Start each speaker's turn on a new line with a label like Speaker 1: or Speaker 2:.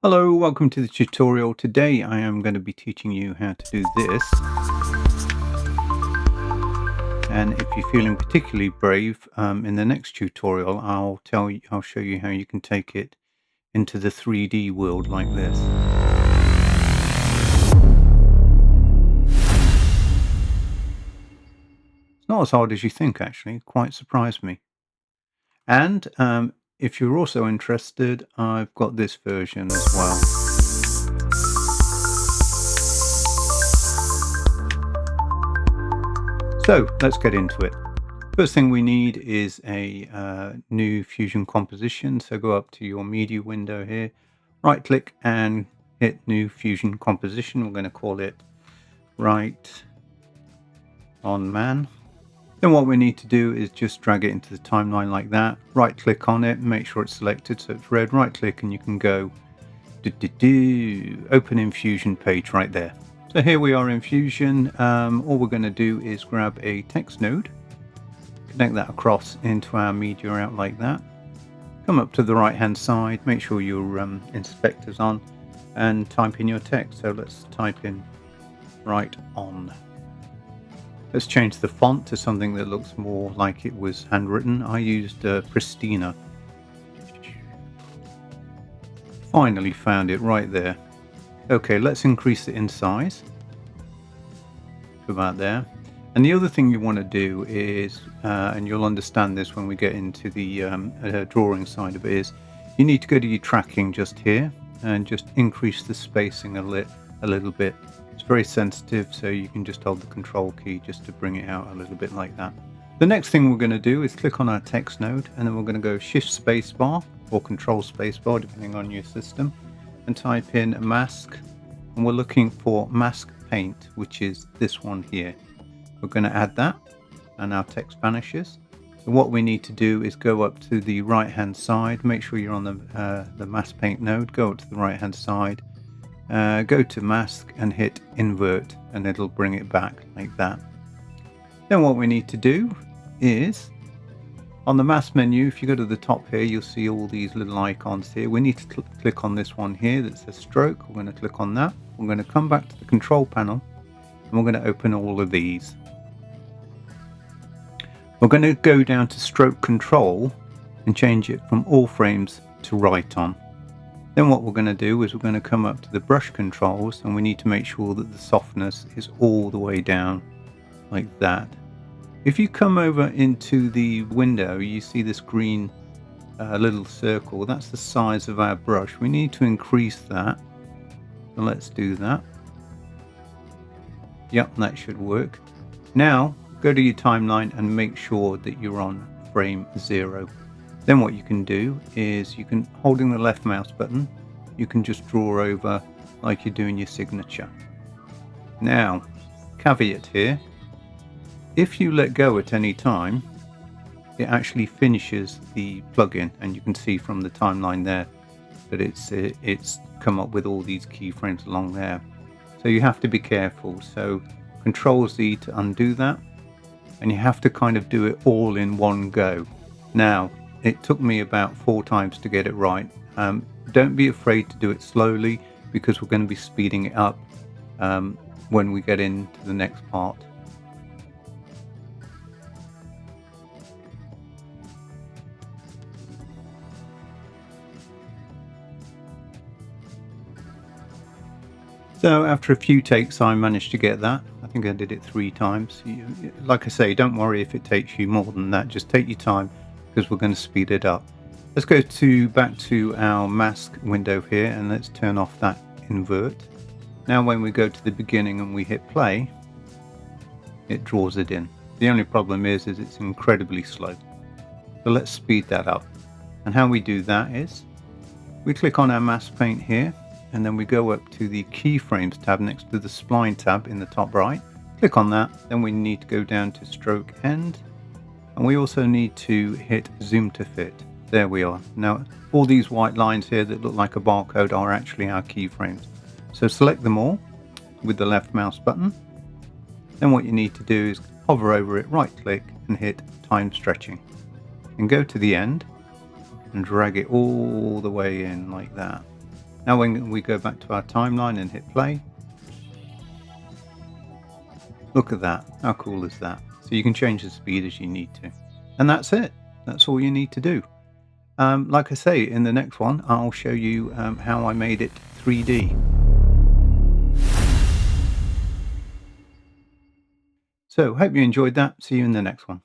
Speaker 1: Hello, welcome to the tutorial. Today I am going to be teaching you how to do this. And if you're feeling particularly brave, in the next tutorial I'll show you how you can take it into the 3D world like this. It's not as hard as you think, actually. It quite surprised me. And if you're also interested, I've got this version as well. So let's get into it. First thing we need is a new Fusion composition. So go up to your media window here, right click and hit new Fusion composition. We're going to call it Right on Man. Then what we need to do is just drag it into the timeline like that. Right click on it, make sure it's selected so it's red. Right click and you can go open in Fusion page right there. So here we are in Fusion. All we're going to do is grab a text node, connect that across into our media out like that. Come up to the right hand side, make sure your inspector's on and type in your text. So let's type in right on. Let's change the font to something that looks more like it was handwritten. I used Pristina. Finally found it right there. Okay, let's increase it in size to about there. And the other thing you want to do is, and you'll understand this when we get into the drawing side of it, is you need to go to your tracking just here and just increase the spacing a little bit. It's very sensitive, so you can just hold the control key just to bring it out a little bit like that. The next thing we're going to do is click on our text node, and then we're going to go shift spacebar or control spacebar depending on your system, and type in mask, and we're looking for mask paint, which is this one here. We're going to add that and our text vanishes. So what we need to do is go up to the right hand side, make sure you're on the mask paint node, go up to the right hand side, go to mask and hit invert, and it'll bring it back like that. Then what we need to do is on the mask menu, if you go to the top here, you'll see all these little icons here. We need to click on this one here that says stroke. We're going to click on that. We're going to come back to the control panel and we're going to open all of these. We're going to go down to stroke control and change it from all frames to right on. Then what we're going to do is we're going to come up to the brush controls and we need to make sure that the softness is all the way down like that. If you come over into the window, you see this green little circle. That's the size of our brush. We need to increase that. So let's do that. Yep, that should work. Now go to your timeline and make sure that you're on frame 0. Then what you can do is you can, holding the left mouse button, you can just draw over like you're doing your signature. Now, caveat here, if you let go at any time, it actually finishes the plugin, and you can see from the timeline there that it's come up with all these keyframes along there. So you have to be careful. So Control Z to undo that, and you have to kind of do it all in one go. Now, it took me about 4 times to get it right. Don't be afraid to do it slowly, because we're going to be speeding it up when we get into the next part. So after a few takes I managed to get that. I think I did it 3 times. Like I say, don't worry if it takes you more than that. Just take your time because we're going to speed it up. Let's go back to our mask window here and let's turn off that invert. Now when we go to the beginning and we hit play, it draws it in. The only problem is it's incredibly slow. So let's speed that up. And how we do that is we click on our mask paint here, and then we go up to the keyframes tab next to the spline tab in the top right. Click on that. Then we need to go down to stroke end, and we also need to hit zoom to fit. There we are. Now all these white lines here that look like a barcode are actually our keyframes. So select them all with the left mouse button. Then what you need to do is hover over it, right click and hit time stretching, and go to the end and drag it all the way in like that. Now when we go back to our timeline and hit play, look at that. How cool is that? So you can change the speed as you need to. And that's it. That's all you need to do. Like I say, in the next one, I'll show you how I made it 3D. So hope you enjoyed that. See you in the next one.